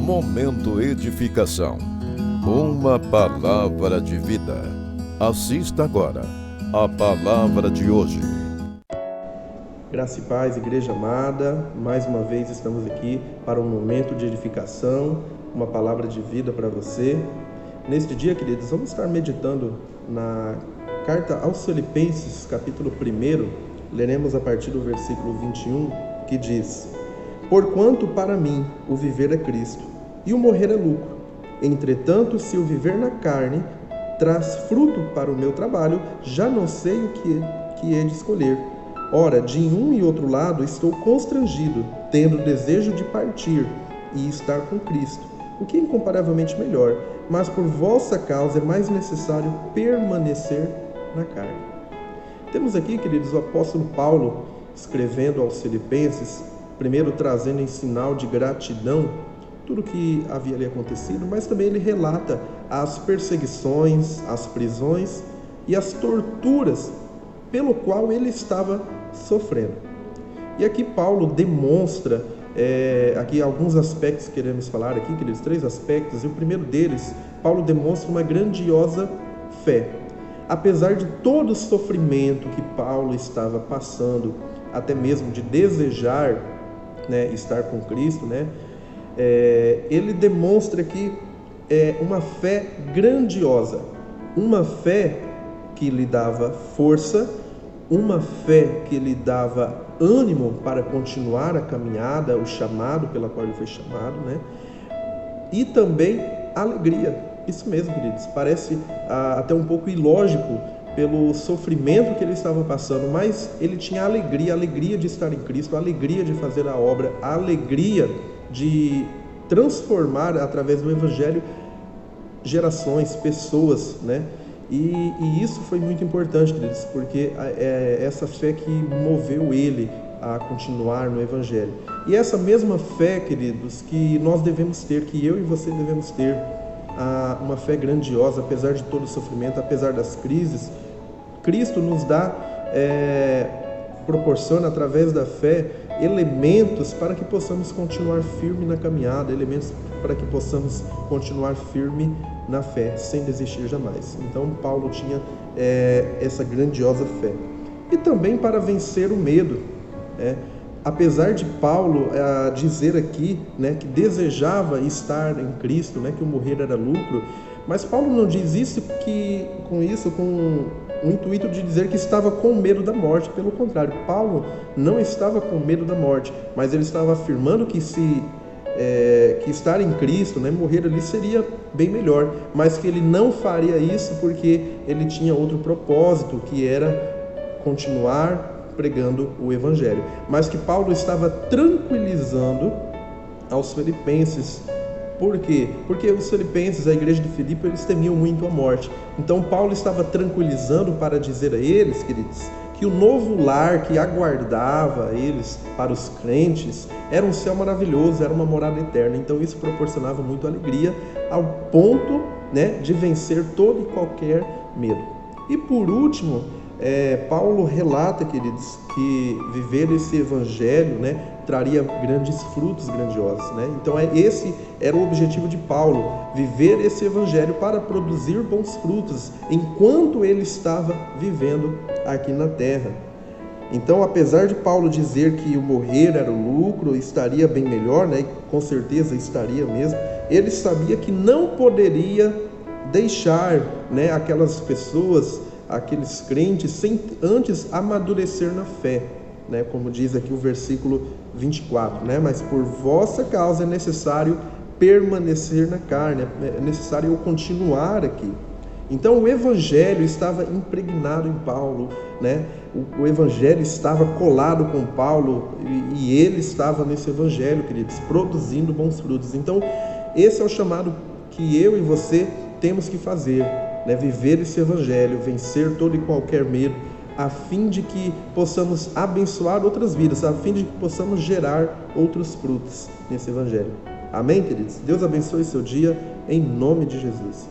Momento Edificação. Uma palavra de vida. Assista agora a palavra de hoje. Graça e paz, igreja amada, mais uma vez estamos aqui para um momento de edificação, uma palavra de vida para você. Neste dia, queridos, vamos estar meditando na carta aos Filipenses, capítulo 1, leremos a partir do versículo 21, que diz: Porquanto para mim o viver é Cristo, e o morrer é lucro. Entretanto, se o viver na carne traz fruto para o meu trabalho, já não sei o que é de escolher. Ora, de um e outro lado estou constrangido, tendo desejo de partir e estar com Cristo, o que é incomparavelmente melhor, mas por vossa causa é mais necessário permanecer na carne. Temos aqui, queridos, o apóstolo Paulo escrevendo aos Filipenses, primeiro trazendo em sinal de gratidão tudo o que havia ali acontecido, mas também ele relata as perseguições, as prisões e as torturas pelo qual ele estava sofrendo. E aqui Paulo demonstra, aqui alguns aspectos que queremos falar aqui, queridos, 3 aspectos, e o primeiro deles, Paulo demonstra uma grandiosa fé. Apesar de todo o sofrimento que Paulo estava passando, até mesmo de desejar, estar com Cristo, ele demonstra aqui uma fé grandiosa, uma fé que lhe dava força, uma fé que lhe dava ânimo para continuar a caminhada, o chamado pela qual ele foi chamado, e também alegria. Isso mesmo, queridos, parece até um pouco ilógico pelo sofrimento que ele estava passando, mas ele tinha alegria de estar em Cristo, a alegria de fazer a obra, a alegria de transformar através do Evangelho gerações, pessoas, E isso foi muito importante, queridos, porque é essa fé que moveu ele a continuar no Evangelho. E essa mesma fé, queridos, que nós devemos ter, que eu e você devemos ter, uma fé grandiosa, apesar de todo o sofrimento, apesar das crises. Cristo nos dá, proporciona através da fé elementos para que possamos continuar firme na caminhada, elementos para que possamos continuar firme na fé, sem desistir jamais. Então Paulo tinha essa grandiosa fé. E também para vencer o medo. Apesar de Paulo dizer aqui, que desejava estar em Cristo, que o morrer era lucro, mas Paulo não diz isso com o intuito de dizer que estava com medo da morte. Pelo contrário, Paulo não estava com medo da morte, mas ele estava afirmando que que estar em Cristo, morrer ali seria bem melhor, mas que ele não faria isso porque ele tinha outro propósito, que era continuar pregando o Evangelho. Mas que Paulo estava tranquilizando aos filipenses. Por quê? Porque os filipenses, a igreja de Filipe, eles temiam muito a morte. Então Paulo estava tranquilizando para dizer a eles, queridos, que o novo lar que aguardava eles para os crentes era um céu maravilhoso, era uma morada eterna. Então isso proporcionava muito alegria, ao ponto de vencer todo e qualquer medo. E por último, Paulo relata, queridos, que viver esse evangelho traria grandes frutos grandiosos. Então esse era o objetivo de Paulo, viver esse evangelho para produzir bons frutos enquanto ele estava vivendo aqui na terra. Então, apesar de Paulo dizer que o morrer era o lucro, estaria bem melhor, e com certeza estaria mesmo, ele sabia que não poderia deixar aquelas pessoas, aqueles crentes, sem antes amadurecer na fé, como diz aqui o versículo 24, mas por vossa causa é necessário permanecer na carne, é necessário eu continuar aqui. Então o Evangelho estava impregnado em Paulo, o Evangelho estava colado com Paulo e ele estava nesse Evangelho, queridos, produzindo bons frutos. Então esse é o chamado que eu e você temos que fazer, viver esse Evangelho, vencer todo e qualquer medo, a fim de que possamos abençoar outras vidas, a fim de que possamos gerar outros frutos nesse Evangelho. Amém, queridos? Deus abençoe seu dia, em nome de Jesus.